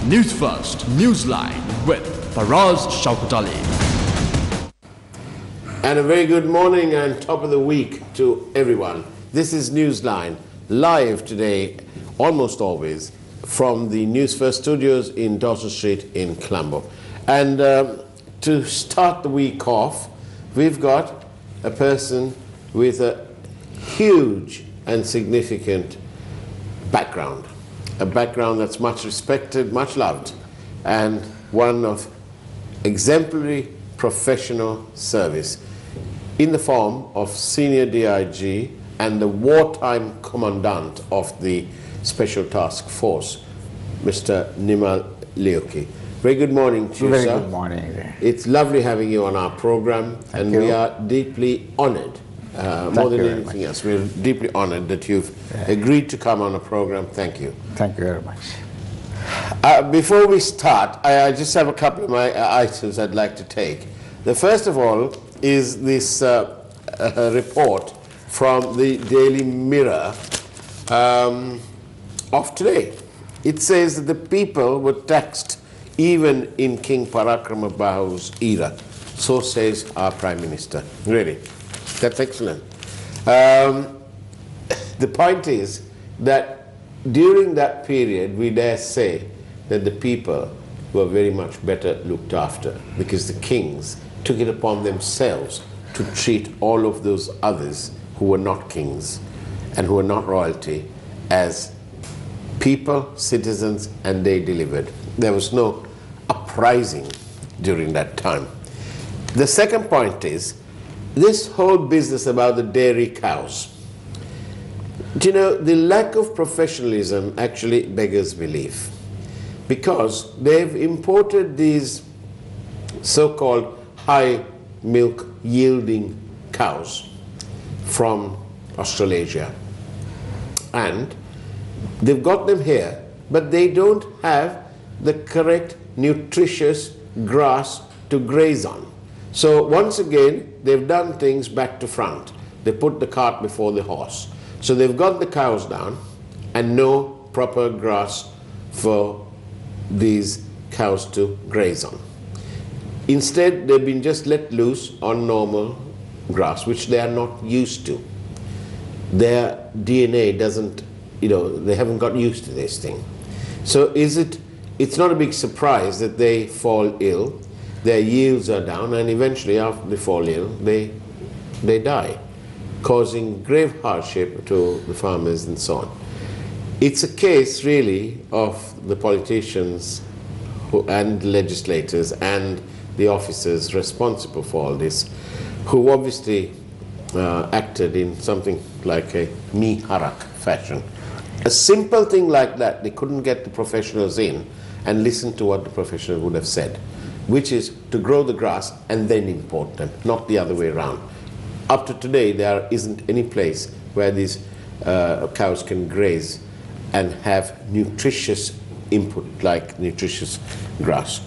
Newsfirst Newsline with Faraz Shaukatali. And a very good morning and top of the week to everyone. This is Newsline, live today, almost always, from the Newsfirst studios in Dawson Street in Colombo. And to start the week off, we've got a person with a huge and significant background. A background that's much respected, much loved, and one of exemplary professional service in the form of Senior DIG and the wartime commandant of the Special Task Force, Mr. Nimal Lewke. Very good morning to you, Very sir. good morning. It's lovely having you on our program, and you. we are deeply honored, more than anything else. We're deeply honored that you've agreed to come on a program. Thank you. Thank you very much. Before we start, I just have a couple of my items I'd like to take. The first of all is this report from the Daily Mirror of today. It says that the people were taxed even in King Parakrama Bahu's era. So says our Prime Minister. Really, that's excellent. The point is that during that period, we dare say that the people were very much better looked after, because the kings took it upon themselves to treat all of those others who were not kings and who were not royalty as people, citizens, and they delivered. There was no uprising during that time. The second point is this whole business about the dairy cows. Do you know, the lack of professionalism actually beggars belief, because they've imported these so-called high milk yielding cows from Australasia, and they've got them here, but they don't have the correct nutritious grass to graze on. So once again, they've done things back to front. They put the cart before the horse. So they've got the cows down and no proper grass for these cows to graze on. Instead, they've been just let loose on normal grass, which they are not used to. Their DNA doesn't, they haven't got used to this thing. So it's not a big surprise that they fall ill, their yields are down, and eventually after they fall ill, they die, causing grave hardship to the farmers and so on. It's a case really of the politicians and legislators and the officers responsible for all this, who obviously acted in something like a miharak fashion. A simple thing like that, they couldn't get the professionals in and listen to what the professionals would have said, which is to grow the grass and then import them, not the other way around. Up to today, there isn't any place where these cows can graze and have nutritious input like nutritious grass.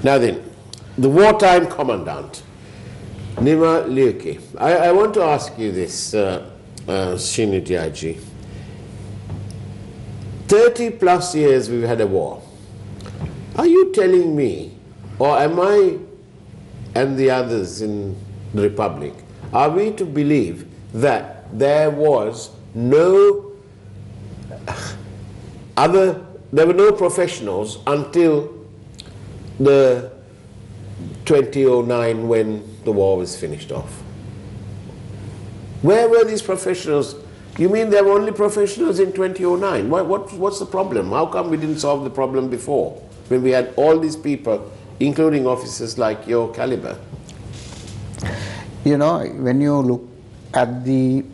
Now then, the wartime commandant, Nimal Lewke. I want to ask you this, Senior DIG. 30 plus years we've had a war. Are you telling me, or am I and the others in the Republic, are we to believe that there was there were no professionals until the 2009 when the war was finished off? Where were these professionals? You mean there were only professionals in 2009? What's the problem? How come we didn't solve the problem before, when we had all these people, including officers like your caliber? When you look at the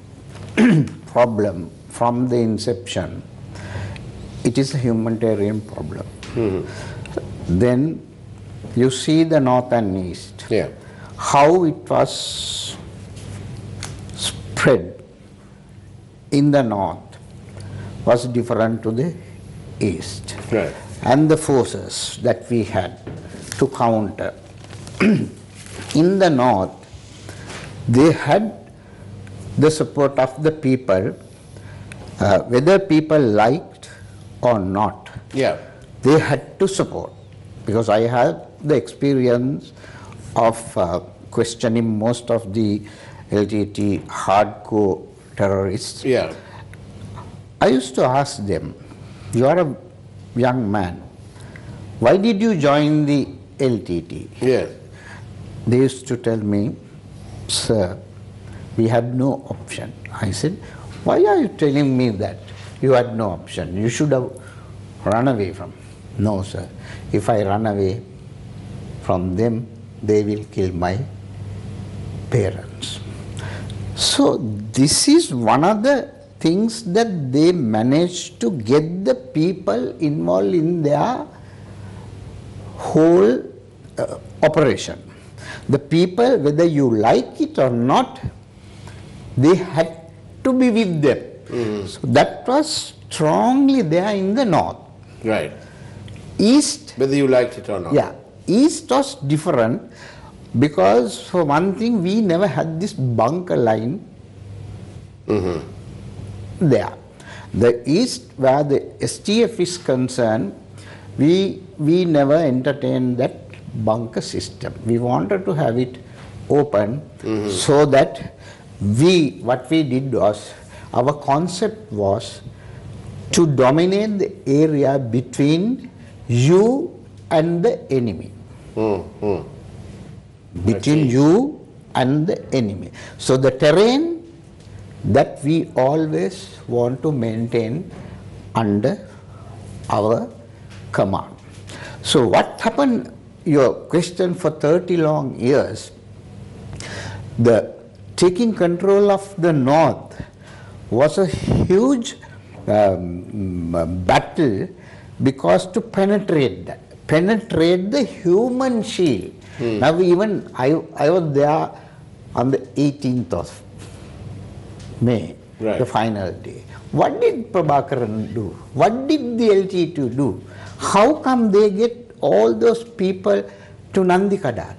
problem from the inception, it is a humanitarian problem. Then you see the north and east, how it was spread in the north was different to the east. Right. And the forces that we had to counter. In the north, they had the support of the people, whether people liked or not. Yeah. they had to support, because I had the experience of questioning most of the LTT hardcore terrorists. Yeah. I used to ask them, you are a young man, why did you join the LTT? Yeah. They used to tell me, sir, we had no option. I said, why are you telling me that you had no option? You should have run away from. No, sir. If I run away from them, they will kill my parents. So this is one of the things that they managed to get the people involved in their whole operation. The people, whether you like it or not, they had to be with them. So that was strongly there in the north. Right. East, Whether you liked it or not. yeah, East was different because for one thing we never had this bunker line there. The East, where the STF is concerned, we never entertained that bunker system. We wanted to have it open so that what we did was, our concept was to dominate the area between you and the enemy. Between you and the enemy. So the terrain that we always want to maintain under our command. So what happened, your question, for 30 long years, the taking control of the north was a huge battle, because to penetrate the human shield. Now I was there on the 18th of May, right, the final day. What did Prabhakaran do? What did the LT2 do? How come they get all those people to Nandikadal?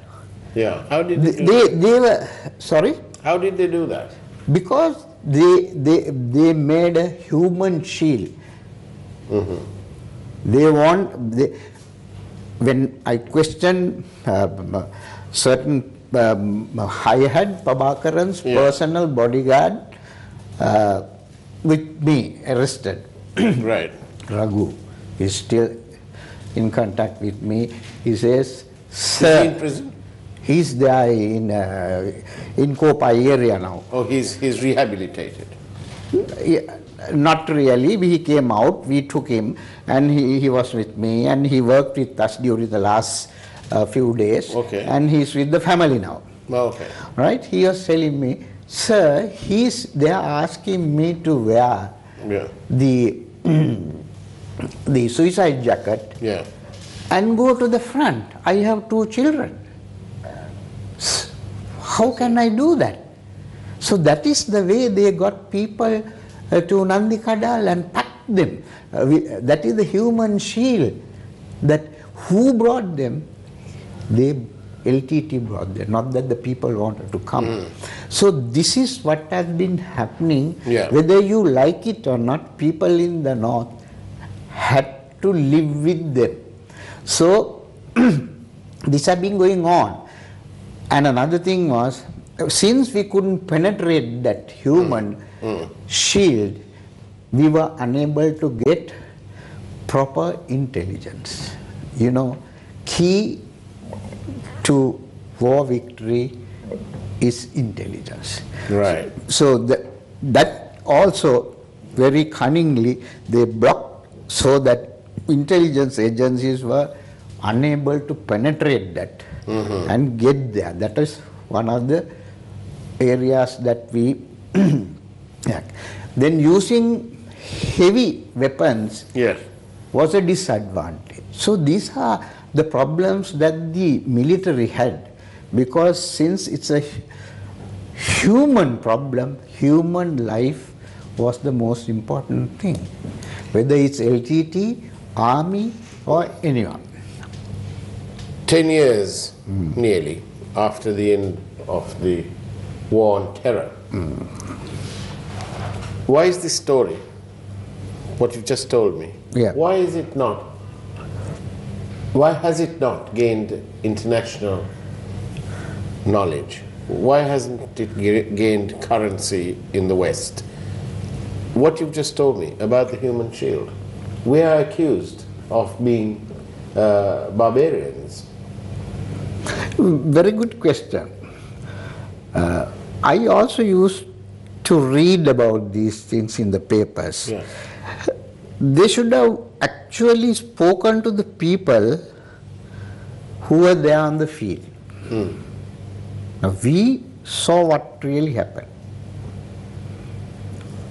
Yeah. How did they were, sorry? How did they do that? Because they made a human shield. When I questioned certain, I had Prabhakaran's personal bodyguard with me, arrested. Right. Raghu is still in contact with me. He says, sir, is he in prison? He's there in Kopai area now. Oh, he's rehabilitated. Yeah, not really. He came out, we took him, and he was with me, and he worked with us during the last few days. Okay. And he's with the family now. Okay. Right? He was telling me, sir, they are asking me to wear the suicide jacket and go to the front. I have 2 children. How can I do that? So that is the way they got people to Nandikadal and packed them. That is the human shield. That who brought them? LTT brought them, not that the people wanted to come. So this is what has been happening. Whether you like it or not, people in the north had to live with them. So this has been going on. And another thing was, since we couldn't penetrate that human shield, we were unable to get proper intelligence. You know, key to war victory is intelligence. Right. So that also very cunningly they blocked, so that intelligence agencies were unable to penetrate that and get there. That is one of the areas that we then using heavy weapons was a disadvantage. So these are the problems that the military had, because since it's a human problem, human life was the most important thing, whether it's LTT, army or anyone. 10 years nearly after the end of the war on terror. Why is this story, what you've just told me, why is it not Why has it not gained international knowledge? Why hasn't it gained currency in the West? What you've just told me about the human shield, we are accused of being barbarians. Very good question. I also used to read about these things in the papers. Yeah. They should have actually spoken to the people who were there on the field. Now we saw what really happened.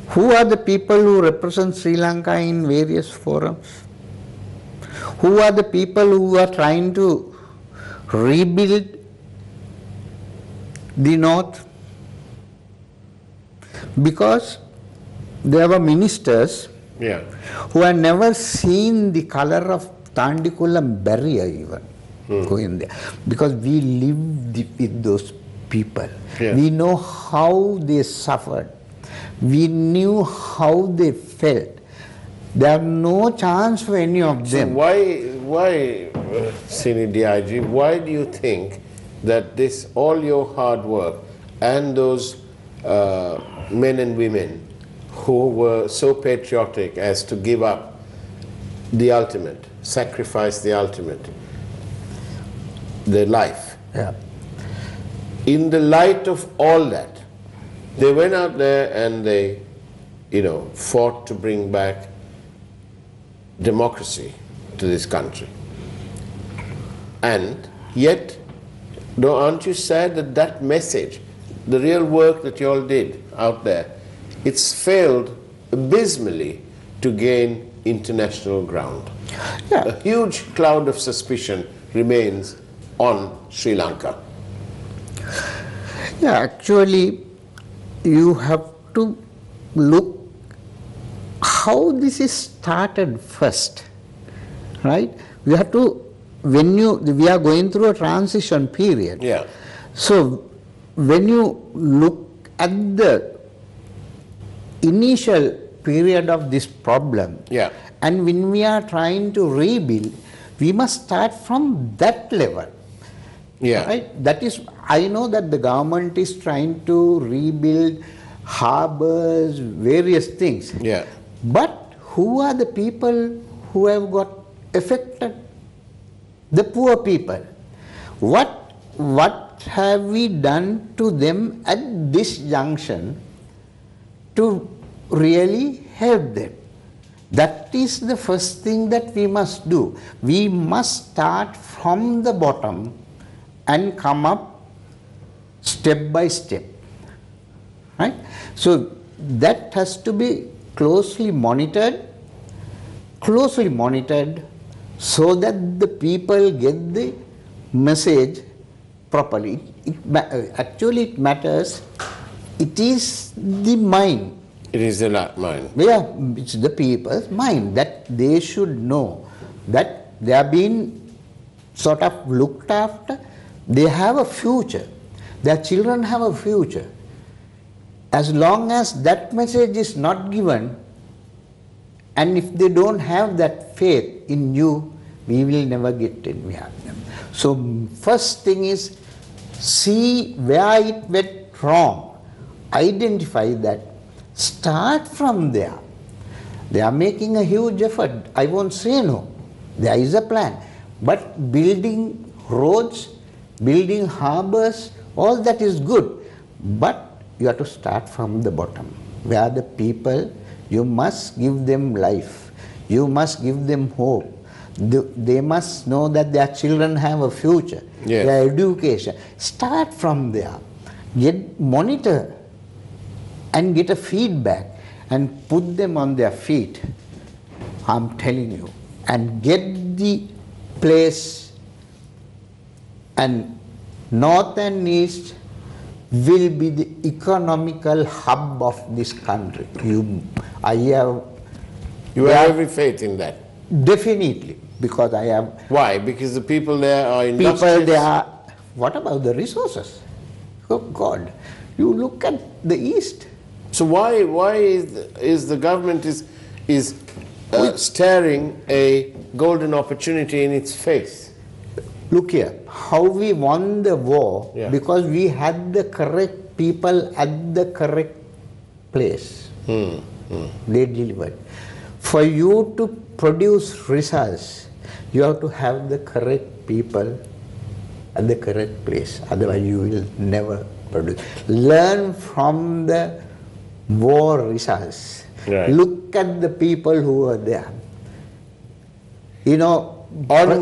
Who are the people who represent Sri Lanka in various forums? Who are the people who are trying to rebuild the north? Because there were ministers who had never seen the color of Tandikulam barrier even going there. Because we lived with those people. We know how they suffered. We knew how they felt. There was no chance for any of them. So why, Senior DIG, why do you think that this, all your hard work and those men and women who were so patriotic as to give up the ultimate, sacrifice the ultimate, their life, in the light of all that, they went out there and they, fought to bring back democracy to this country. And yet, aren't you sad that that message, the real work that you all did out there, it's failed abysmally to gain international ground? A huge cloud of suspicion remains on Sri Lanka. Yeah, actually, you have to look how this is started first, right? We have to, we are going through a transition period. So when you look at the initial period of this problem, and when we are trying to rebuild, we must start from that level. Right? That is, I know that the government is trying to rebuild harbors, various things. But who are the people who have got affected? The poor people. What have we done to them at this junction to really help them? That is the first thing that we must do. We must start from the bottom and come up step by step, right? So that has to be closely monitored so that the people get the message properly. Actually it matters, it is the mind. It is the mind. Yeah, it's the people's mind that they should know that they are being sort of looked after. They have a future. Their children have a future. As long as that message is not given, and if they don't have that faith in you, we will never get any of them. So first thing is, see where it went wrong. Identify that. Start from there. They are making a huge effort. I won't say no. There is a plan. But building roads, building harbors, all that is good. But you have to start from the bottom. Where the people, you must give them life. You must give them hope. They must know that their children have a future, their education. Start from there. Monitor and get a feedback and put them on their feet. I'm telling you. And get the place, and North and East will be the economical hub of this country. You have every faith in that? Definitely, because I have... Why? Because the people there are industrious? People there, what about the resources? Oh God, you look at the East. So why is the government is staring a golden opportunity in its face. Look here, how we won the war, because we had the correct people at the correct place. They delivered. For you to produce results, you have to have the correct people at the correct place. Otherwise, you will never produce. Learn from the war results. Right. Look at the people who were there. You know, on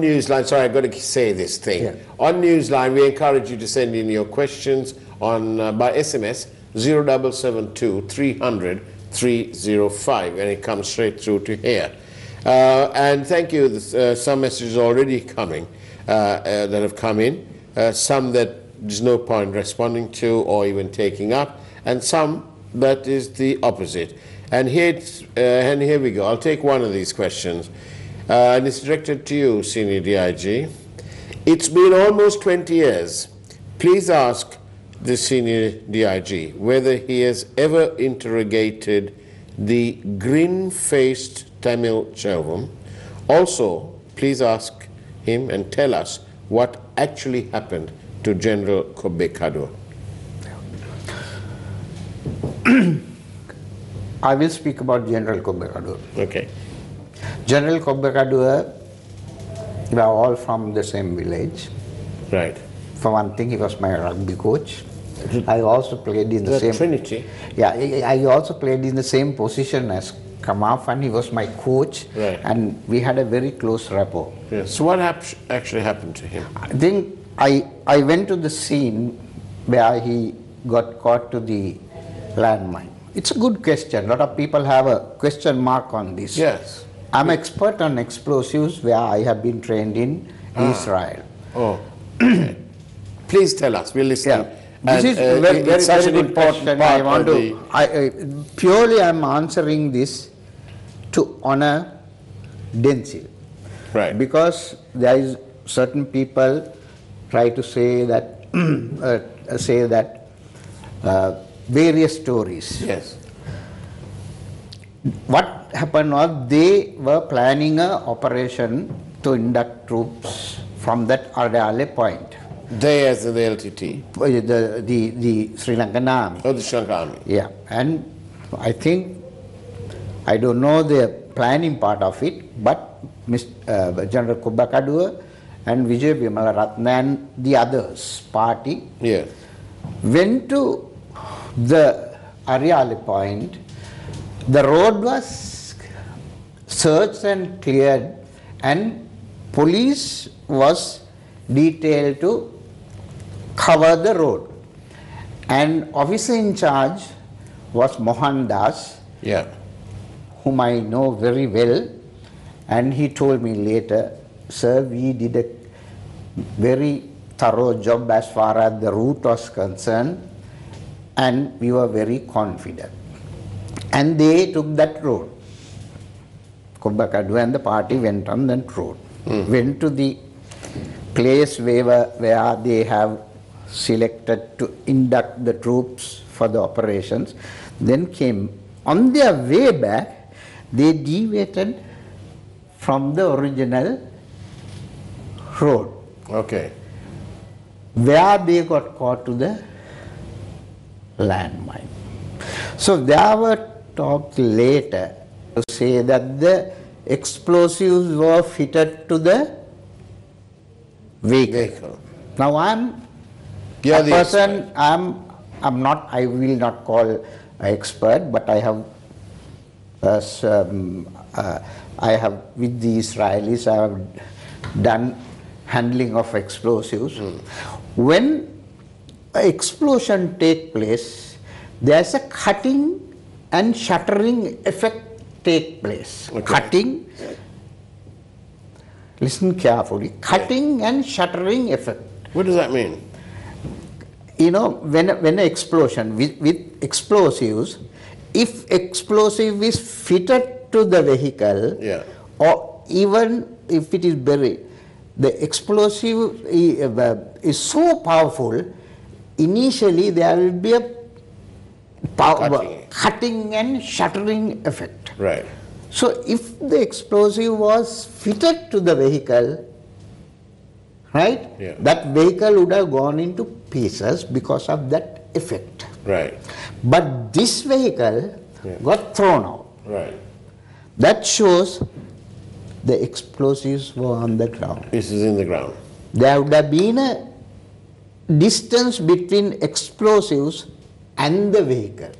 Newsline, sorry, I've got to say this thing. Yeah. On Newsline, we encourage you to send in your questions on by SMS 0772 300 305, and it comes straight through to here. And thank you. Some messages already coming that have come in. Some that there's no point responding to or even taking up, and some that is the opposite. And here we go. I'll take one of these questions. And it's directed to you, Senior DIG. It's been almost 20 years. Please ask the Senior DIG whether he has ever interrogated the grin-faced Tamil Chelvam. Also, please ask him and tell us what actually happened to General Kobbekadua. I will speak about General Kobbekadua. Okay. General Kobbekadua, we are all from the same village. Right. For one thing, he was my rugby coach. I also played in the same... Trinity? Yeah, I also played in the same position as Kamaf, and he was my coach. Right. And we had a very close rapport. Yes. So what actually happened to him? I think I went to the scene where he got caught to the landmine. It's a good question. A lot of people have a question mark on this. Yes. I'm expert on explosives where I have been trained in Israel. Oh. Please tell us. We're listening. Yeah. This is very important. I want to. Purely, I'm answering this to honor Denzil. Right. Because there is certain people try to say that various stories. Yes. What happened was they were planning an operation to induct troops from that Ardale point. They as the LTT? The Sri Lankan army. Oh, the Sri Lankan army. Yeah, and I think, I don't know the planning part of it, but General Kobbekadua and Vijay Vimalaratne and the others, party, went to the Ariale point. The road was searched and cleared, and police was detailed to cover the road. And officer in charge was Mohan Das, whom I know very well, and he told me later, sir, we did a very thorough job as far as the route was concerned, and we were very confident. And they took that road. Kobbekadua and the party went on that road. Went to the place where they have selected to induct the troops for the operations. Then came, on their way back, they deviated from the original road. Okay. Where they got caught to the landmine. So there were talks later to say that the explosives were fitted to the vehicle. Now I'm a person, I will not call an expert, but I have with the Israelis, I have done handling of explosives. When an explosion takes place, there's a cutting and shattering effect take place. Cutting, listen carefully, cutting and shattering effect. What does that mean? You know, when an explosion with explosives, if explosive is fitted to the vehicle, or even if it is buried, the explosive is so powerful, initially there will be a cutting and shattering effect. Right. So if the explosive was fitted to the vehicle, right, Yeah. that vehicle would have gone into pieces because of that effect. Right. But this vehicle got thrown out. Right. That shows the explosives were on the ground. This is in the ground. There would have been a distance between explosives and the vehicle.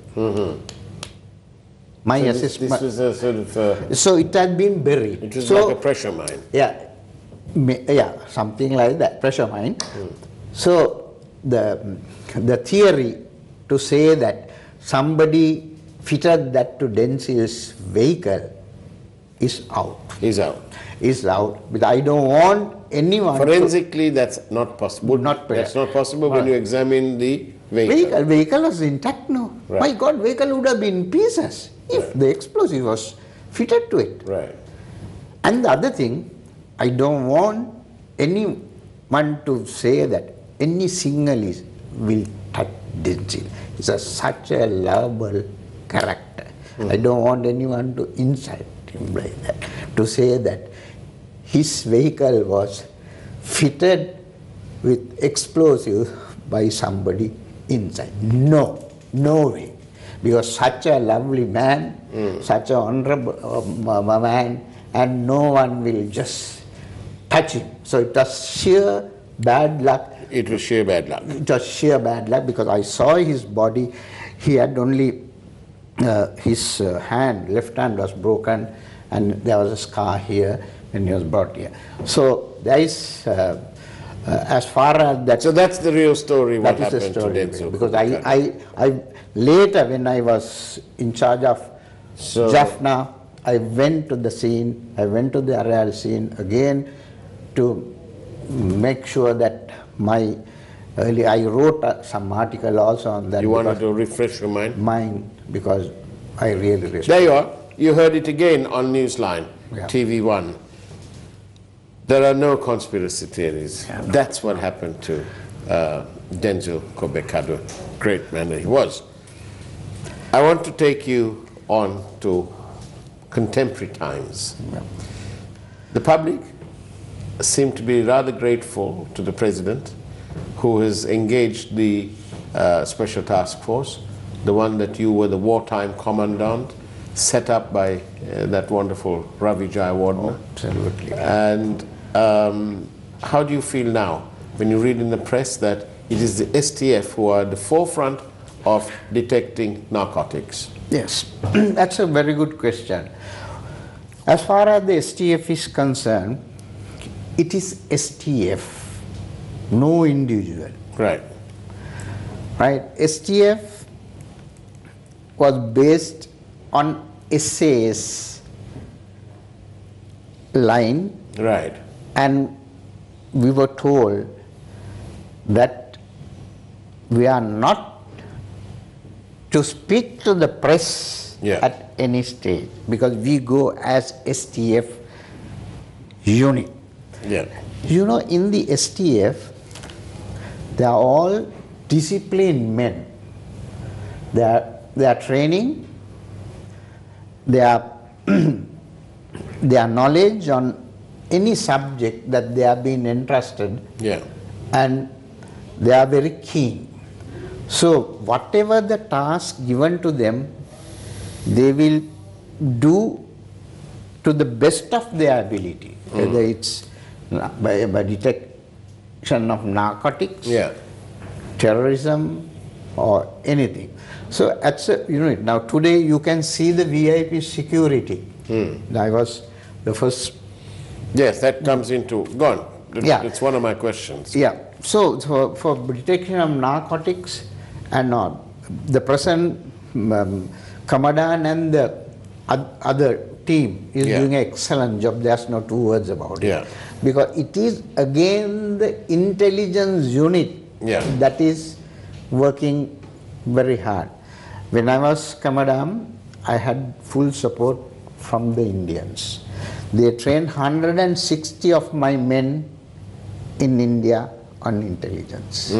My So assessment. this was a sort of, So it had been buried. it was so, like a pressure mine. Yeah, something like that, pressure mine. So the theory to say that somebody fitted that to Denzil's vehicle is out. Is out. Is out. But I don't want anyone Forensically, that's not possible. That's not possible when you examine the vehicle. Vehicle was intact, no. Right. My God, vehicle would have been in pieces if the explosive was fitted to it. Right. And the other thing, I don't want anyone to say that any Sinhalese will touch Denzil. He's such a lovable character. I don't want anyone to insult him like that, to say that his vehicle was fitted with explosives by somebody inside. No, no way. Because such a lovely man, such an honorable man, and no one will just touch him. So it was sheer bad luck. It was sheer bad luck. It was sheer bad luck because I saw his body. He had only his left hand was broken, and there was a scar here when he was brought here. So there is, as far as that. So that's the real story. What That is happened the story, to Denzil? because I later, when I was in charge of Jaffna, I went to the scene. I went to the aerial scene again to make sure that I wrote some article also on that. You wanted to refresh your mind? Mine, because I really respect. There you are. You heard it again on Newsline TV1. There are no conspiracy theories. Yeah, no. That's what happened to Denzil Kobekado, great man that he was. I want to take you on to contemporary times. Yeah. The public seem to be rather grateful to the president, who has engaged the Special Task Force, the one that you were the wartime commandant, set up by that wonderful Ravi Jayawardena. Absolutely. And how do you feel now when you read in the press that it is the STF who are at the forefront of detecting narcotics? Yes, that's a very good question. As far as the STF is concerned, it is STF, no individual. Right. Right? STF was based on SAS line, Right. and we were told that we are not to speak to the press at any stage, because we go as STF unit. Yeah. You know, in the STF, they are all disciplined men. Their training, their knowledge on any subject that they have been entrusted, and they are very keen. So whatever the task given to them, they will do to the best of their ability, whether it's by detection of narcotics, terrorism, or anything. So that's a unit. Now today you can see the VIP security. I was the first. Yes, that comes into, go on. Yeah. It's one of my questions. Yeah. So for detection of narcotics and the present Commandant and the other team is doing an excellent job. There's no two words about it. Because it is again the intelligence unit that is working very hard. When I was Commandant, I had full support from the Indians. They trained 160 of my men in India on intelligence.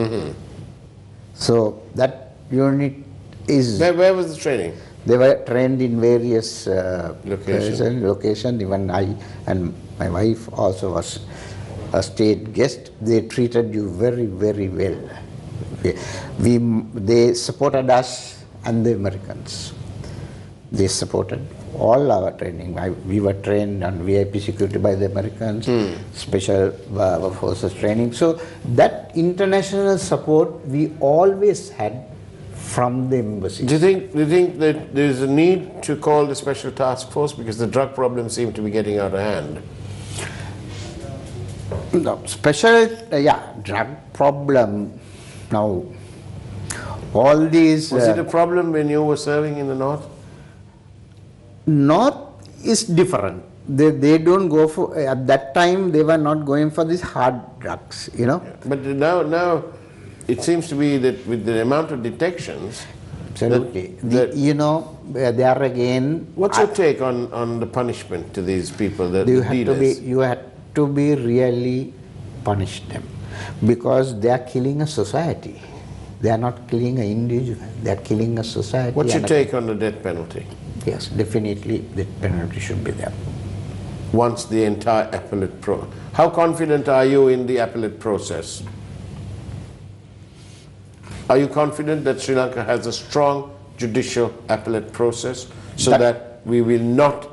So that unit is... Where was the training? They were trained in various locations. Even I and my wife also was a state guest. They treated you very, very well. They supported us and the Americans. They supported all our training. We were trained on VIP security by the Americans, special forces training. So that international support we always had from the embassy. Do you think that there is a need to call the special task force because the drug problem seemed to be getting out of hand? No, special, drug problem. Now, all these... Was it a problem when you were serving in the north? North is different. They don't go for, at that time they were not going for these hard drugs, you know. Yeah. But now it seems to be that with the amount of detections... Absolutely. You know, there again... What's your take on the punishment to these people, the dealers? You had to be really punish them because they are killing a society. They are not killing an individual, they are killing a society. What's your take on the death penalty? Yes, definitely the penalty should be there. Once the entire appellate how confident are you in the appellate process? Are you confident that Sri Lanka has a strong judicial appellate process so that we will not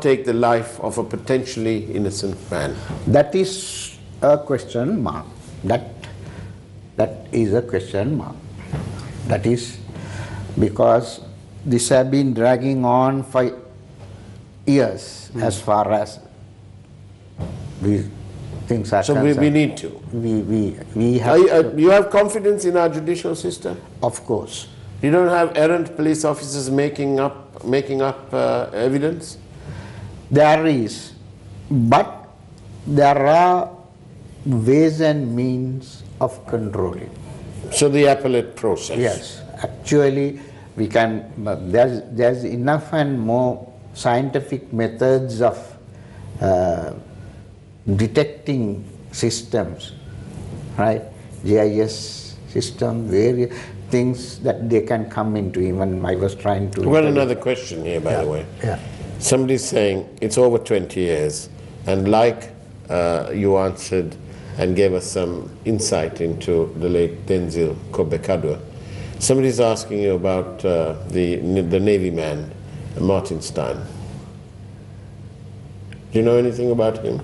take the life of a potentially innocent man? That is a question mark. That is a question mark. That is because this has been dragging on for years as far as things are concerned. So we need to. We have. You have confidence in our judicial system? Of course. You don't have errant police officers making up evidence? There is, but there are ways and means of controlling. So the appellate process. Yes, actually we can. There's enough and more scientific methods of detecting systems, right? GIS system, various things that they can come into. Even I was trying to... Well, another question here, by the way. Yeah. Somebody's saying it's over 20 years, and like you answered and gave us some insight into the late Denzil Kobekadua, somebody's asking you about the Navy man, Martin Stein. Do you know anything about him?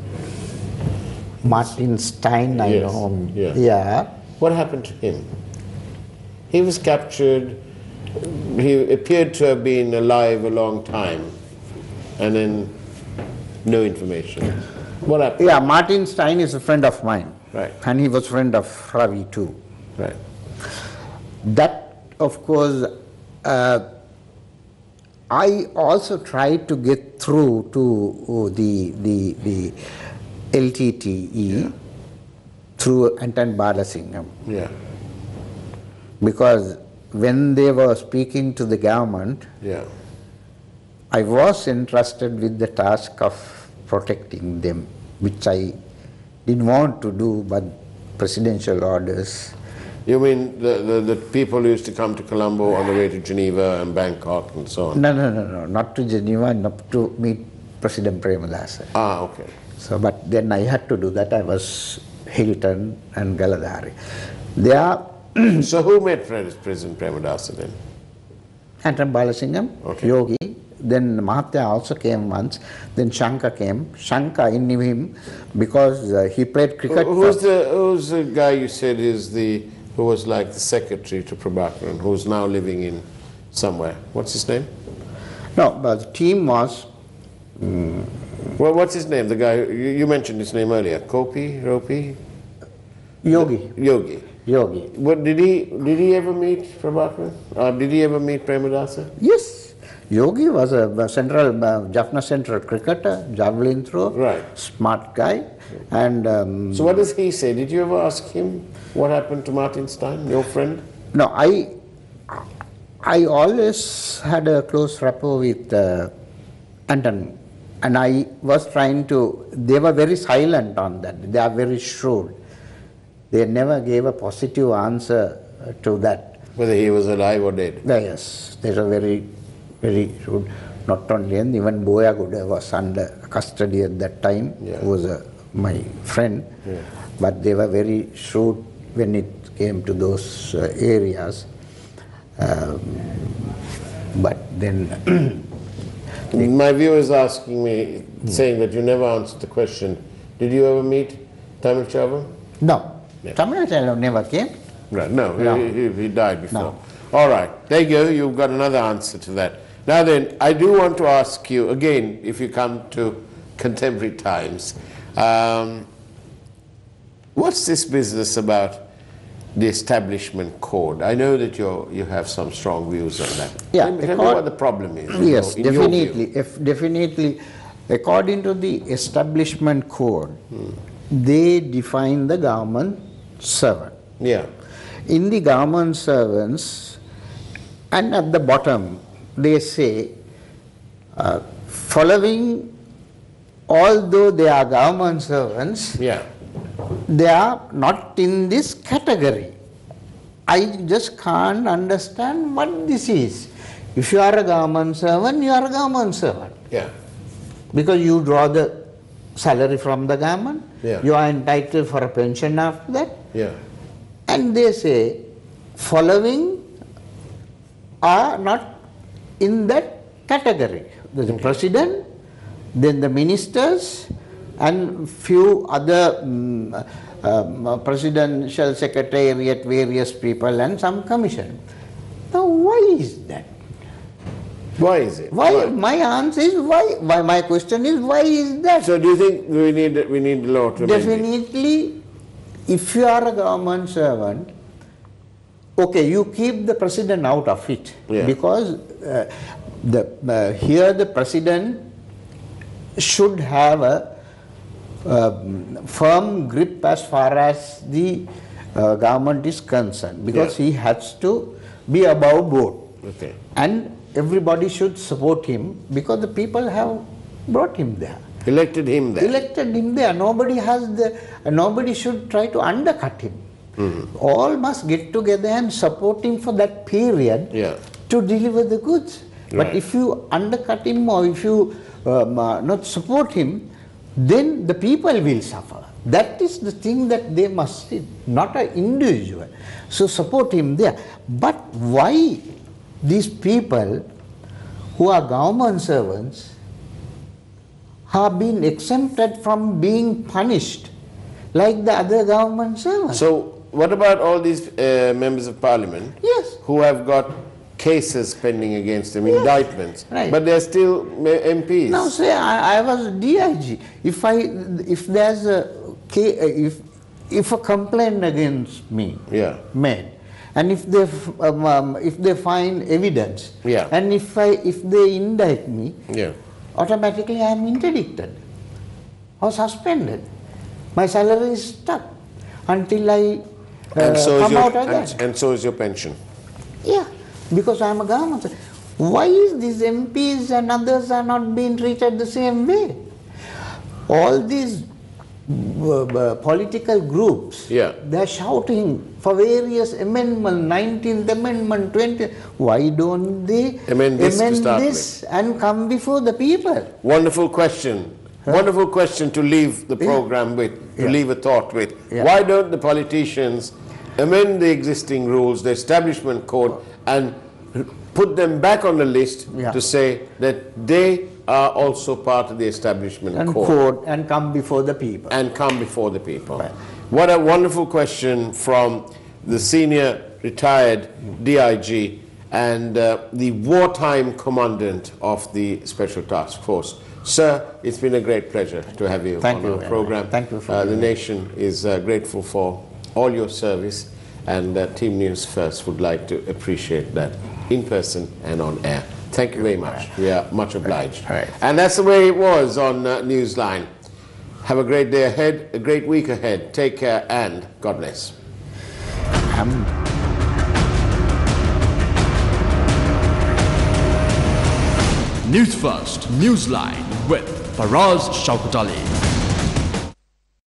Martin Stein, I know him. Yeah. What happened to him? He was captured. He appeared to have been alive a long time, and then no information. What happened? Yeah, Martin Stein is a friend of mine. Right. And he was friend of Ravi too. Right. That, of course, I also tried to get through to the LTTE through Anton Balasingham. Yeah. Because when they were speaking to the government, I was entrusted with the task of protecting them, which I didn't want to do, but presidential orders. You mean the people who used to come to Colombo on the way to Geneva and Bangkok and so on? No, not to Geneva, not to meet President Premadasa. Ah, okay. So, but then I had to do that. I was Hilton and Galadhari. They are... So who met President Premadasa then? Anton Balasingham, Yogi, then Mahatma also came once, then Shankar came. Shankar, I knew him because he played cricket. Who's the guy you said is who was like the secretary to Prabhakaran, who's now living in somewhere? What's his name? No, but the team was... Well, what's his name? The guy, you mentioned his name earlier. Ropi? Yogi. What, did he ever meet Prabhakaran? Or did he ever meet Premadasa? Yes. Yogi was a central, Jaffna central cricketer, javelin throw, right. Smart guy. And so what does he say? Did you ever ask him what happened to Martin Stein, your friend? No, I always had a close rapport with Anton, and I was trying to, they were very silent on that, they are very shrewd. They never gave a positive answer to that. Whether he was alive or dead. Yes, they were very, very shrewd. Not only, and even Boyaguda was under custody at that time, who was my friend, but they were very shrewd when it came to those areas. But then... My viewer is asking me, saying that you never answered the question. Did you ever meet Tamil Chava? No, Tamil Chava never came. Right, no, he died before. No. All right, there you go, you've got another answer to that. Now then, I do want to ask you, again, if you come to contemporary times, what's this business about the establishment code? I know that you have some strong views on that. Yeah, Tell me what the problem is. Yes, definitely. Definitely, according to the establishment code, they define the government servant. Yeah. In the government servants, and at the bottom, they say, following, although they are government servants, they are not in this category. I just can't understand what this is. If you are a government servant, you are a government servant. Yeah. Because you draw the salary from the government, Yeah. you are entitled for a pension after that. Yeah. And they say, following are not in that category. The president, then the ministers, and few other presidential secretariat, various people, and some commission. Now, why is that? Why is it? Why? My answer is why. My question is, why is that? So do you think we need the law to amend it? Definitely, if you are a government servant, okay, you keep the president out of it, because here the president should have a firm grip as far as the government is concerned, because he has to be above board. Okay. And everybody should support him, because the people have brought him there. Elected him there. Elected him there. Nobody should try to undercut him. All must get together and support him for that period to deliver the goods. But if you undercut him, or if you not support him, then the people will suffer. That is the thing that they must see, not an individual. So support him there. But why these people who are government servants have been exempted from being punished like the other government servants? So what about all these members of parliament who have got cases pending against them, indictments, but they're still MPs? Now say I was DIG. If there's a if a complaint against me made, and if they find evidence, and if they indict me, automatically I am interdicted or suspended. My salary is stuck until I come out again. And so is your pension. Yeah, because I am a government. Why is these MPs and others are not being treated the same way? All these political groups, they are shouting for various amendments, 19th Amendment, 20th. Why don't they amend this and come before the people? Wonderful question. Wonderful question to leave the program with, to leave a thought with. Why don't the politicians amend the existing rules, the establishment code, and put them back on the list to say that they are also part of the establishment code. And come before the people. And come before the people. What a wonderful question from the senior retired DIG and the wartime commandant of the Special Task Force. Sir, it's been a great pleasure to have you on our program. Thank you for the nation is grateful for all your service, and Team News First would like to appreciate that in person and on air. Thank you very much. We are much obliged. And that's the way it was on Newsline. Have a great day ahead, a great week ahead. Take care and God bless. News First, Newsline with Faraz Shaukat Ali.